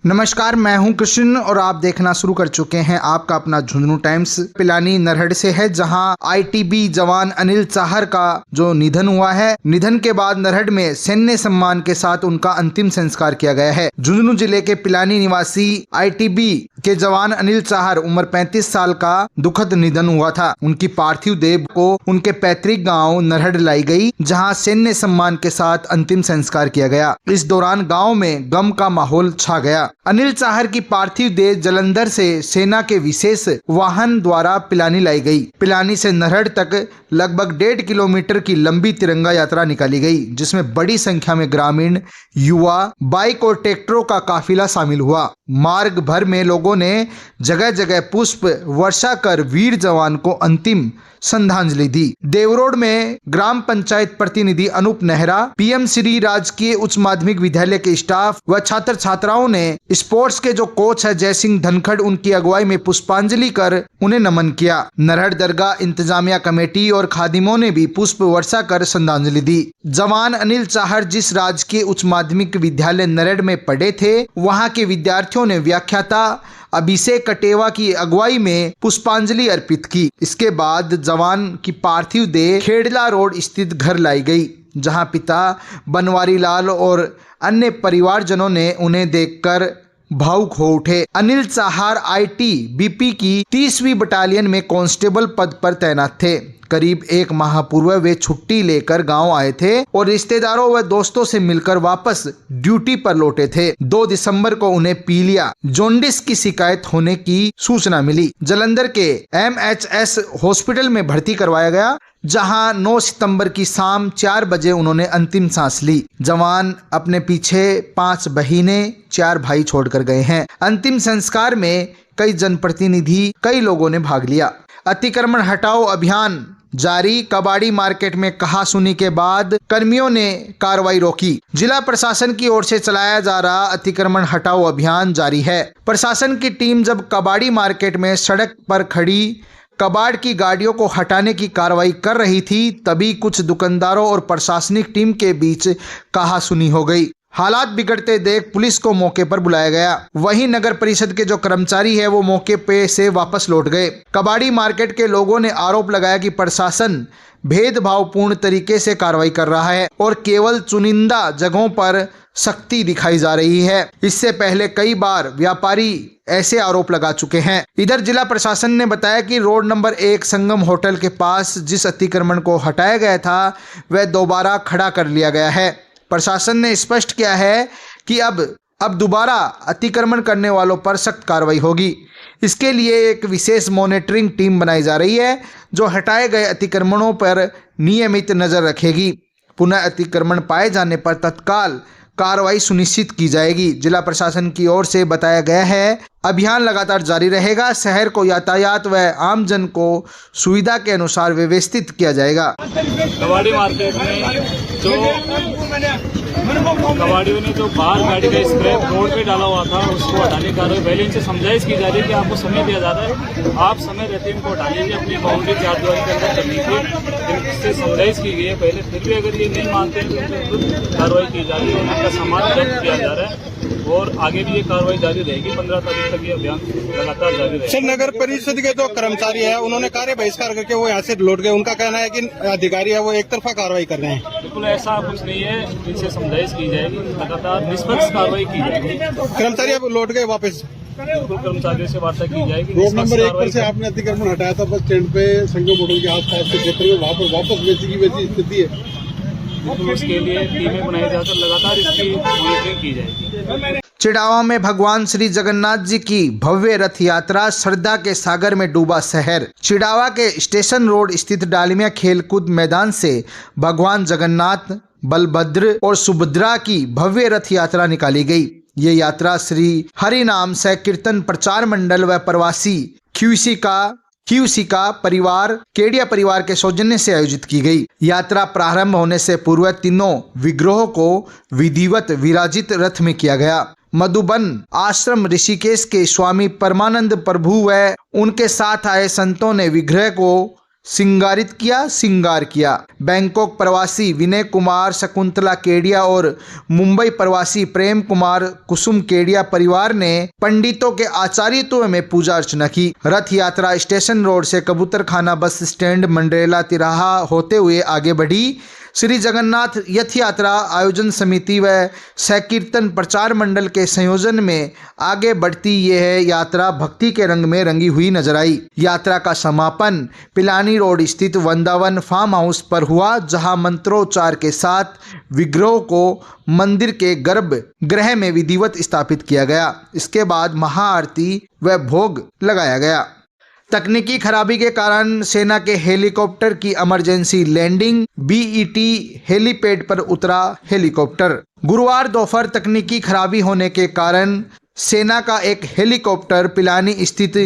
नमस्कार, मैं हूं कृष्ण और आप देखना शुरू कर चुके हैं आपका अपना झुंझुनू टाइम्स। पिलानी नरहड़ से है, जहां आईटीबी जवान अनिल चाहर का जो निधन हुआ है। निधन के बाद नरहड़ में सैन्य सम्मान के साथ उनका अंतिम संस्कार किया गया है। झुंझुनू जिले के पिलानी निवासी आईटीबी के जवान अनिल चाहर उम्र 35 साल का दुखद निधन हुआ था। उनकी पार्थिव देह को उनके पैतृक गाँव नरहड़ लाई गयी, जहाँ सैन्य सम्मान के साथ अंतिम संस्कार किया गया। इस दौरान गाँव में गम का माहौल छा गया। अनिल चाहर की पार्थिव देह जलंधर से सेना के विशेष वाहन द्वारा पिलानी लाई गई। पिलानी से नरहड़ तक लगभग 1.5 किलोमीटर की लंबी तिरंगा यात्रा निकाली गई, जिसमें बड़ी संख्या में ग्रामीण, युवा, बाइक और ट्रैक्टरों का काफिला शामिल हुआ। मार्ग भर में लोगों ने जगह जगह पुष्प वर्षा कर वीर जवान को अंतिम श्रद्धांजलि दी। देवरोड में ग्राम पंचायत प्रतिनिधि अनूप नेहरा, पीएम श्री राजकीय उच्च माध्यमिक विद्यालय के स्टाफ व छात्र छात्राओं ने स्पोर्ट्स के जो कोच है जय सिंह धनखड़, उनकी अगुवाई में पुष्पांजलि कर उन्हें नमन किया। नरहड़ दरगाह इंतजामिया कमेटी और खादिमों ने भी पुष्प वर्षा कर श्रद्धांजलि दी। जवान अनिल चाहर जिस राजकीय उच्च माध्यमिक विद्यालय नरहड़ में पढ़े थे, वहां के विद्यार्थियों ने व्याख्याता अभिषेक कटेवा की अगुवाई में पुष्पांजलि अर्पित की। इसके बाद जवान की पार्थिव देह खेड़ला रोड स्थित घर लाई गई, जहां पिता बनवारी लाल और अन्य परिवारजनों ने उन्हें देखकर भावुक हो उठे। अनिल चाहर आईटीबीपी की 30वीं बटालियन में कांस्टेबल पद पर तैनात थे। करीब 1 माह पूर्व वे छुट्टी लेकर गांव आए थे और रिश्तेदारों व दोस्तों से मिलकर वापस ड्यूटी पर लौटे थे। 2 दिसंबर को उन्हें पीलिया जॉन्डिस की शिकायत होने की सूचना मिली। जलंधर के MHS हॉस्पिटल में भर्ती करवाया गया, जहां 9 सितंबर की शाम 4 बजे उन्होंने अंतिम सांस ली। जवान अपने पीछे 5 बहिनें 4 भाई छोड़कर गए हैं। अंतिम संस्कार में कई जनप्रतिनिधि, कई लोगों ने भाग लिया। अतिक्रमण हटाओ अभियान जारी। कबाड़ी मार्केट में कहासुनी के बाद कर्मियों ने कार्रवाई रोकी। जिला प्रशासन की ओर से चलाया जा रहा अतिक्रमण हटाओ अभियान जारी है। प्रशासन की टीम जब कबाड़ी मार्केट में सड़क पर खड़ी कबाड़ की गाड़ियों को हटाने की कार्रवाई कर रही थी, तभी कुछ दुकानदारों और प्रशासनिक टीम के बीच कहासुनी हो गई। हालात बिगड़ते देख पुलिस को मौके पर बुलाया गया। वहीं नगर परिषद के जो कर्मचारी है वो मौके पे से वापस लौट गए। कबाड़ी मार्केट के लोगों ने आरोप लगाया कि प्रशासन भेदभावपूर्ण तरीके से कार्रवाई कर रहा है और केवल चुनिंदा जगहों पर सख्ती दिखाई जा रही है। इससे पहले कई बार व्यापारी ऐसे आरोप लगा चुके हैं। इधर जिला प्रशासन ने बताया कि रोड नंबर 1 संगम होटल के पास जिस अतिक्रमण को हटाया गया था वह दोबारा खड़ा कर लिया गया है। प्रशासन ने स्पष्ट किया है कि अब दोबारा अतिक्रमण करने वालों पर सख्त कार्रवाई होगी। इसके लिए एक विशेष मॉनिटरिंग टीम बनाई जा रही है, जो हटाए गए अतिक्रमणों पर नियमित नजर रखेगी। पुनः अतिक्रमण पाए जाने पर तत्काल कार्रवाई सुनिश्चित की जाएगी। जिला प्रशासन की ओर से बताया गया है, अभियान लगातार जारी रहेगा। शहर को यातायात व आमजन को सुविधा के अनुसार व्यवस्थित किया जाएगा। कबाड़ी मार्केट में जो कबाड़ियों ने जो बाहर गाड़ी का स्क्रैप रोड पे डाला हुआ था, उसको हटाने का पहले इनसे समझाइश की जा रही है कि आपको समय दिया जाता है, आप समय रहते इनको हटा लीजिए, अपनी बाउंड्री 4 दीवारी के अंदर करनी थी। इनसे समझाइश की गई है पहले, फिर भी अगर ये नहीं मानते हैं तो कार्रवाई की जा रही है, उनका सामान जब्त किया जा रहा है और आगे भी ये कार्रवाई जारी रहेगी। 15 तारीख तक ये अभियान लगातार जारी रहेगा। सर, नगर परिषद के जो कर्मचारी है उन्होंने कार्य बहिष्कार करके वो यहाँ से लौट गए। उनका कहना है कि अधिकारी है वो एक तरफा कार्रवाई कर रहे हैं। बिल्कुल ऐसा कुछ नहीं है, इनसे समझाइश की जाएगी, लगातार निष्पक्ष कार्रवाई की जाएगी। कर्मचारी अब लौट गए वापस। बिल्कुल कर्मचारियों से वार्ता की जाएगी। रोड नंबर 1 पर से आपने अतिक्रमण हटाया था बस स्टैंड पे संगम होटल के आसपास के क्षेत्र में, वहाँ पर वापस वैसी स्थिति है। उसके लिए टीमें बनाई जाकर लगातार इसकी मॉनिटरिंग की जाएगी। चिड़ावा में भगवान श्री जगन्नाथ जी की भव्य रथ यात्रा, श्रद्धा के सागर में डूबा शहर। चिड़ावा के स्टेशन रोड स्थित डालमिया खेलकूद मैदान से भगवान जगन्नाथ, बलभद्र और सुभद्रा की भव्य रथ यात्रा निकाली गई। ये यात्रा श्री हरि नाम संकीर्तन प्रचार मंडल व प्रवासी क्यूसी परिवार केडिया परिवार के सौजन्य से आयोजित की गई। यात्रा प्रारंभ होने से पूर्व तीनों विग्रहों को विधिवत विराजित रथ में किया गया। मधुबन आश्रम ऋषिकेश के स्वामी परमानंद प्रभु व उनके साथ आए संतों ने विग्रह को श्रृंगार किया। बैंकॉक प्रवासी विनय कुमार, शकुंतला केडिया और मुंबई प्रवासी प्रेम कुमार कुसुम केडिया परिवार ने पंडितों के आचार्यत्व में पूजा अर्चना की। रथ यात्रा स्टेशन रोड से कबूतरखाना बस स्टैंड मंडरेला तिराहा होते हुए आगे बढ़ी। श्री जगन्नाथ रथ यात्रा आयोजन समिति व संकीर्तन प्रचार मंडल के संयोजन में आगे बढ़ती यह यात्रा भक्ति के रंग में रंगी हुई नजर आई। यात्रा का समापन पिलानी रोड स्थित वृंदावन फार्म हाउस पर हुआ, जहां मंत्रोच्चार के साथ विग्रह को मंदिर के गर्भगृह में विधिवत स्थापित किया गया। इसके बाद महाआरती व भोग लगाया गया। तकनीकी खराबी के कारण सेना के हेलीकॉप्टर की इमरजेंसी लैंडिंग, बीईटी हेलीपैड पर उतरा हेलीकॉप्टर। गुरुवार दोपहर तकनीकी खराबी होने के कारण सेना का एक हेलीकॉप्टर पिलानी स्थित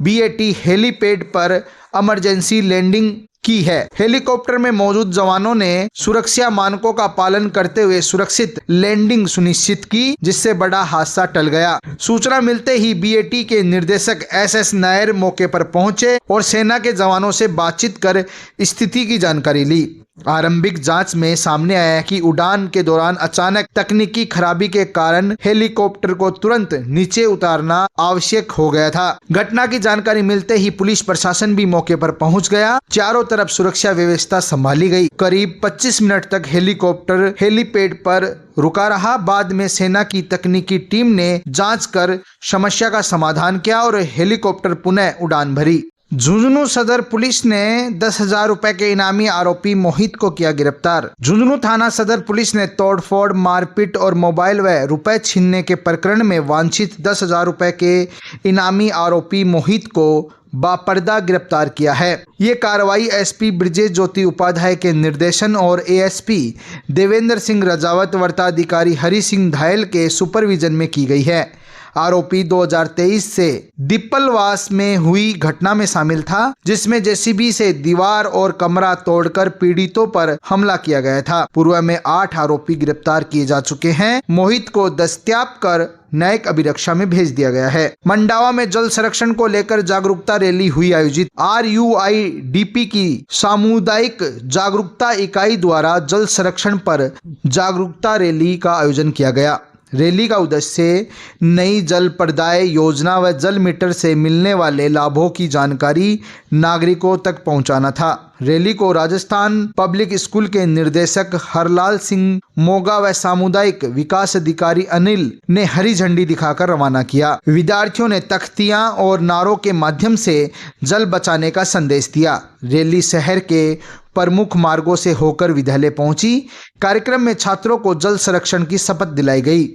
बीईटी हेलीपैड पर इमरजेंसी लैंडिंग की है। हेलीकॉप्टर में मौजूद जवानों ने सुरक्षा मानकों का पालन करते हुए सुरक्षित लैंडिंग सुनिश्चित की, जिससे बड़ा हादसा टल गया। सूचना मिलते ही बीएटी के निर्देशक एसएस नायर मौके पर पहुंचे और सेना के जवानों से बातचीत कर स्थिति की जानकारी ली। आरंभिक जांच में सामने आया कि उड़ान के दौरान अचानक तकनीकी खराबी के कारण हेलीकॉप्टर को तुरंत नीचे उतारना आवश्यक हो गया था। घटना की जानकारी मिलते ही पुलिस प्रशासन भी मौके पर पहुंच गया। चारों तरफ सुरक्षा व्यवस्था संभाली गई। करीब 25 मिनट तक हेलीकॉप्टर हेलीपैड पर रुका रहा। बाद में सेना की तकनीकी टीम ने जांच कर समस्या का समाधान किया और हेलीकॉप्टर पुनः उड़ान भरी। झुंझुनू सदर पुलिस ने 10,000 रुपए के इनामी आरोपी मोहित को किया गिरफ्तार। झुंझुनू थाना सदर पुलिस ने तोड़फोड़, मारपीट और मोबाइल व रुपए छीनने के प्रकरण में वांछित 10,000 रुपए के इनामी आरोपी मोहित को बापर्दा गिरफ्तार किया है। ये कार्रवाई एसपी ब्रजेश ज्योति उपाध्याय के निर्देशन और एएसपी देवेंद्र सिंह रजावत, वृत्ताधिकारी हरि सिंह धायल के सुपरविजन में की गई है। आरोपी 2023 से दिप्पलवास में हुई घटना में शामिल था, जिसमें जेसीबी से दीवार और कमरा तोड़कर पीड़ितों पर हमला किया गया था। पूर्व में 8 आरोपी गिरफ्तार किए जा चुके हैं। मोहित को दस्तयाब कर न्यायिक अभिरक्षा में भेज दिया गया है। मंडावा में जल संरक्षण को लेकर जागरूकता रैली हुई आयोजित। RUIDP की सामुदायिक जागरूकता इकाई द्वारा जल संरक्षण पर जागरूकता रैली का आयोजन किया गया। रैली का उद्देश्य नई जल प्रदाय योजना व जल मीटर से मिलने वाले लाभों की जानकारी नागरिकों तक पहुंचाना था। रैली को राजस्थान पब्लिक स्कूल के निर्देशक हरलाल सिंह मोगा व सामुदायिक विकास अधिकारी अनिल ने हरी झंडी दिखाकर रवाना किया। विद्यार्थियों ने तख्तियां और नारों के माध्यम से जल बचाने का संदेश दिया। रैली शहर के प्रमुख मार्गों से होकर विद्यालय पहुंची। कार्यक्रम में छात्रों को जल संरक्षण की शपथ दिलाई गई।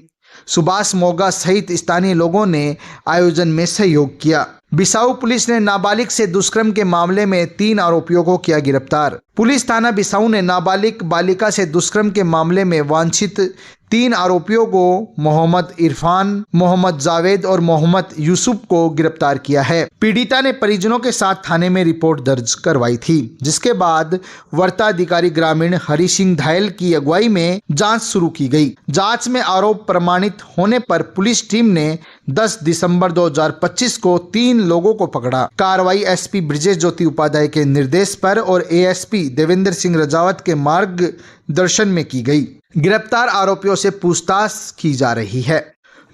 सुभाष मोगा सहित स्थानीय लोगों ने आयोजन में सहयोग किया। बिसाऊ पुलिस ने नाबालिग से दुष्कर्म के मामले में 3 आरोपियों को किया गिरफ्तार। पुलिस थाना बिसाऊ ने नाबालिग बालिका से दुष्कर्म के मामले में वांछित 3 आरोपियों को मोहम्मद इरफान, मोहम्मद जावेद और मोहम्मद यूसुफ को गिरफ्तार किया है। पीड़िता ने परिजनों के साथ थाने में रिपोर्ट दर्ज करवाई थी, जिसके बाद वृत्ताधिकारी ग्रामीण हरि सिंह धायल की अगुवाई में जांच शुरू की गई। जांच में आरोप प्रमाणित होने पर पुलिस टीम ने 10 दिसंबर 2025 को 3 लोगों को पकड़ा। कार्रवाई एसपी ब्रजेश ज्योति उपाध्याय के निर्देश पर और एएसपी देवेंद्र सिंह रजावत के मार्गदर्शन में की गई। गिरफ्तार आरोपियों से पूछताछ की जा रही है।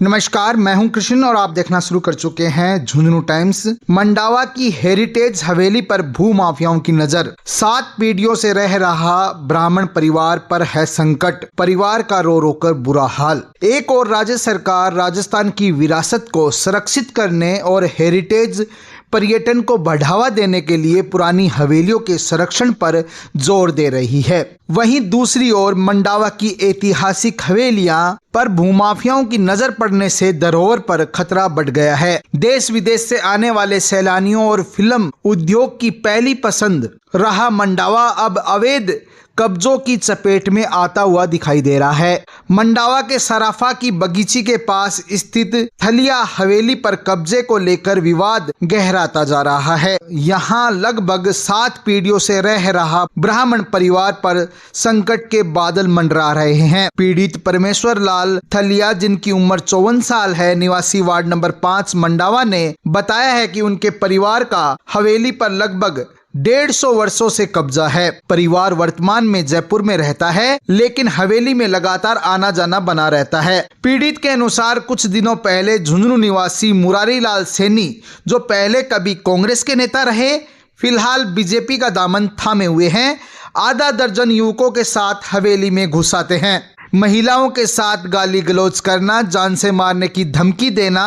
नमस्कार, मैं हूं कृष्ण और आप देखना शुरू कर चुके हैं झुंझुनू टाइम्स। मंडावा की हेरिटेज हवेली पर भू माफियाओं की नजर। 7 पीढ़ियों से रह रहा ब्राह्मण परिवार पर है संकट। परिवार का रो रो कर बुरा हाल। एक और राज्य सरकार राजस्थान की विरासत को संरक्षित करने और हेरिटेज पर्यटन को बढ़ावा देने के लिए पुरानी हवेलियों के संरक्षण पर जोर दे रही है। वहीं दूसरी ओर मंडावा की ऐतिहासिक हवेलियां पर भूमाफियाओं की नजर पड़ने से धरोहर पर खतरा बढ़ गया है। देश विदेश से आने वाले सैलानियों और फिल्म उद्योग की पहली पसंद रहा मंडावा अब अवैध कब्जों की चपेट में आता हुआ दिखाई दे रहा है। मंडावा के सराफा की बगीची के पास स्थित थलिया हवेली पर कब्जे को लेकर विवाद गहराता जा रहा है। यहाँ लगभग 7 पीढ़ियों से रह रहा ब्राह्मण परिवार पर संकट के बादल मंडरा रहे हैं। पीड़ित परमेश्वर लाल थलिया, जिनकी उम्र 54 साल है, निवासी वार्ड नंबर 5 मंडावा ने बताया है कि उनके परिवार का हवेली पर लगभग 150 वर्षों से कब्जा है। परिवार वर्तमान में जयपुर में रहता है, लेकिन हवेली में लगातार आना जाना बना रहता है। पीड़ित के अनुसार कुछ दिनों पहले झुंझुनू निवासी मुरारी लाल सैनी, जो पहले कभी कांग्रेस के नेता रहे, फिलहाल बीजेपी का दामन थामे हुए हैं, आधा दर्जन युवकों के साथ हवेली में घुस आते हैं। महिलाओं के साथ गाली गलौज करना, जान से मारने की धमकी देना,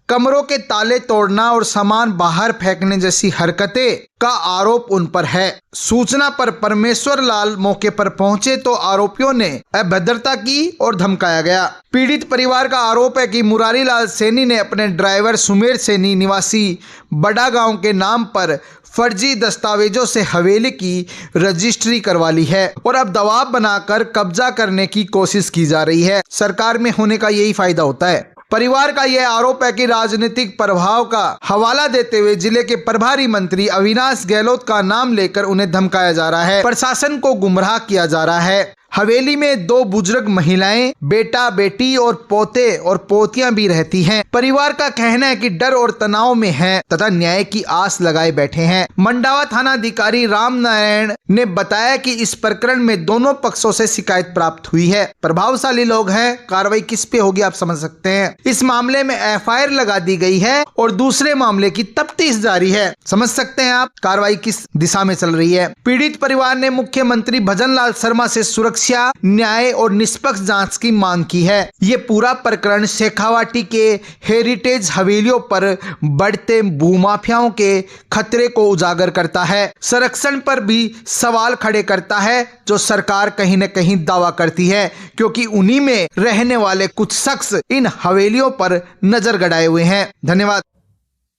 कमरों के ताले तोड़ना और सामान बाहर फेंकने जैसी हरकतें का आरोप उन पर है। सूचना पर परमेश्वर लाल मौके पर पहुंचे तो आरोपियों ने अभद्रता की और धमकाया गया। पीड़ित परिवार का आरोप है कि मुरारी लाल सैनी ने अपने ड्राइवर सुमेर सैनी निवासी बड़ा गांव के नाम पर फर्जी दस्तावेजों से हवेली की रजिस्ट्री करवा ली है और अब दबाव बनाकर कब्जा करने की कोशिश की जा रही है। सरकार में होने का यही फायदा होता है। परिवार का यह आरोप है कि राजनीतिक प्रभाव का हवाला देते हुए जिले के प्रभारी मंत्री अविनाश गहलोत का नाम लेकर उन्हें धमकाया जा रहा है, प्रशासन को गुमराह किया जा रहा है। हवेली में 2 बुजुर्ग महिलाएं, बेटा बेटी और पोते और पोतियां भी रहती हैं। परिवार का कहना है कि डर और तनाव में हैं तथा न्याय की आस लगाए बैठे हैं। मंडावा थाना अधिकारी राम नारायण ने बताया कि इस प्रकरण में दोनों पक्षों से शिकायत प्राप्त हुई है। प्रभावशाली लोग हैं, कार्रवाई किस पे होगी आप समझ सकते हैं। इस मामले में FIR लगा दी गई है और दूसरे मामले की तफ्तीश जारी है। समझ सकते हैं आप कार्रवाई किस दिशा में चल रही है। पीड़ित परिवार ने मुख्यमंत्री भजन लाल शर्मा से सुरक्षा, न्याय और निष्पक्ष जांच की मांग की है। ये पूरा प्रकरण शेखावाटी के हेरिटेज हवेलियों पर बढ़ते भूमाफियाओं के खतरे को उजागर करता है, संरक्षण पर भी सवाल खड़े करता है, जो सरकार कहीं न कहीं दावा करती है, क्योंकि उन्हीं में रहने वाले कुछ शख्स इन हवेलियों पर नजर गड़ाए हुए हैं। धन्यवाद।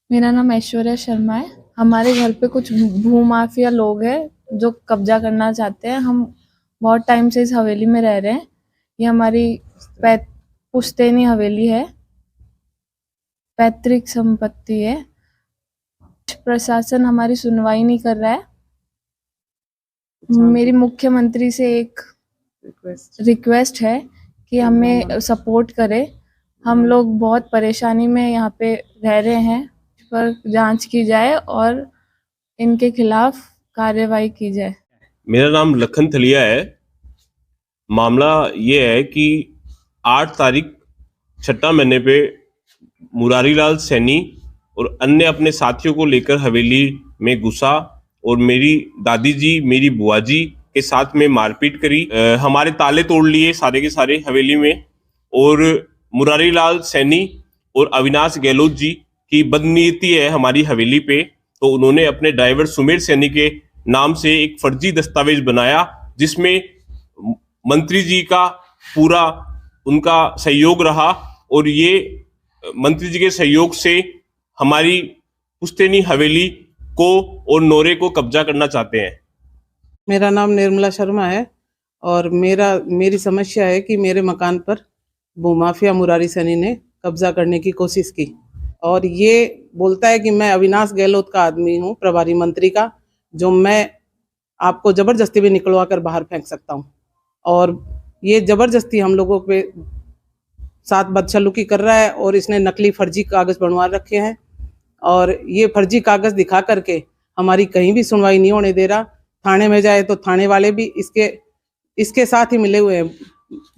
मेरा नाम ऐश्वर्या शर्मा है। हमारे घर पे कुछ भूमाफिया लोग हैं जो कब्जा करना चाहते हैं। हम बहुत टाइम से इस हवेली में रह रहे हैं। ये हमारी पुश्तैनी हवेली है, पैतृक संपत्ति है। प्रशासन हमारी सुनवाई नहीं कर रहा है। मेरी मुख्यमंत्री से एक रिक्वेस्ट है कि हमें सपोर्ट करे। हम लोग बहुत परेशानी में यहाँ पे रह रहे हैं, पर जांच की जाए और इनके खिलाफ कार्रवाई की जाए। मेरा नाम लखन थलिया है। मामला ये है कि 8 तारीख 6 महीने पे मुरारी लाल सैनी और अन्य अपने साथियों को लेकर हवेली में घुसा और मेरी दादी जी, मेरी बुआ जी के साथ में मारपीट करी। हमारे ताले तोड़ लिए सारे के सारे हवेली में। और मुरारी लाल सैनी और अविनाश गहलोत जी की बदनीयती है हमारी हवेली पे, तो उन्होंने अपने ड्राइवर सुमेर सैनी के नाम से एक फर्जी दस्तावेज बनाया, जिसमें मंत्री जी का पूरा उनका सहयोग रहा और ये मंत्री जी के सहयोग से हमारी पुश्तैनी हवेली को और नोरे को कब्जा करना चाहते हैं। मेरा नाम निर्मला शर्मा है और मेरी समस्या है कि मेरे मकान पर भूमाफिया मुरारी सैनी ने कब्जा करने की कोशिश की और ये बोलता है कि मैं अविनाश गहलोत का आदमी हूँ, प्रभारी मंत्री का, जो मैं आपको जबरदस्ती भी निकलवा कर बाहर फेंक सकता हूँ। और ये जबरदस्ती हम लोगों पे साथ बदसलूकी कर रहा है और इसने नकली फर्जी कागज बनवा रखे हैं और ये फर्जी कागज दिखा करके हमारी कहीं भी सुनवाई नहीं होने दे रहा। थाने में जाए तो थाने वाले भी इसके साथ ही मिले हुए हैं,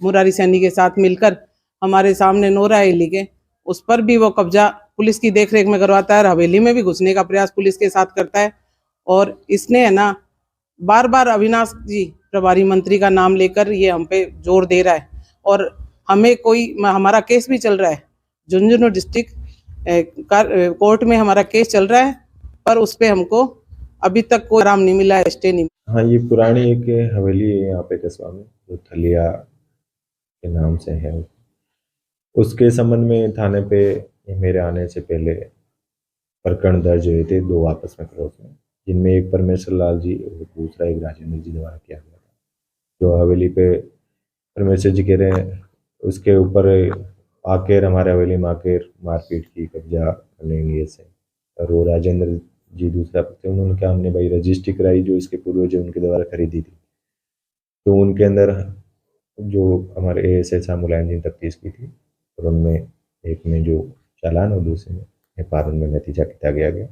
मुरारी सैनी के साथ मिलकर हमारे सामने नोरा हवेली के उस पर भी वो कब्जा पुलिस की देखरेख में करवाता है। हवेली में भी घुसने का प्रयास पुलिस के साथ करता है और इसने है ना बार बार अविनाश जी प्रभारी मंत्री का नाम लेकर ये हम पे जोर दे रहा है और हमें हमारा केस भी चल रहा है, झुंझुनू डिस्ट्रिक्ट कोर्ट में हमारा केस चल रहा है, पर उस पे हमको अभी तक कोई आराम नहीं मिला है, स्टे नहीं। हाँ, ये पुरानी एक हवेली है यहाँ पे कस्बा में, जो थलिया के नाम से है। उसके संबंध में थाने पे मेरे आने से पहले प्रकरण दर्ज हुए थे 2 आपस में क्रॉस में, जिनमें एक परमेश्वर लाल जी और दूसरा एक राजेंद्र जी द्वारा किया गया था। जो हवेली पे परमेश्वर जी कह रहे हैं उसके ऊपर आकर हमारे हवेली में आकर मारपीट की, कब्जा करने की नीयत से। और वो राजेंद्र जी दूसरा पक्ष, उन्होंने क्या, हमने भाई रजिस्ट्री कराई जो इसके पूर्वज उनके द्वारा खरीदी थी, तो उनके अंदर जो हमारे ASI मुलायम जी ने तफ्तीश की थी और उनमें एक में जो चालान और दूसरे में पारण में नतीजा किया गया।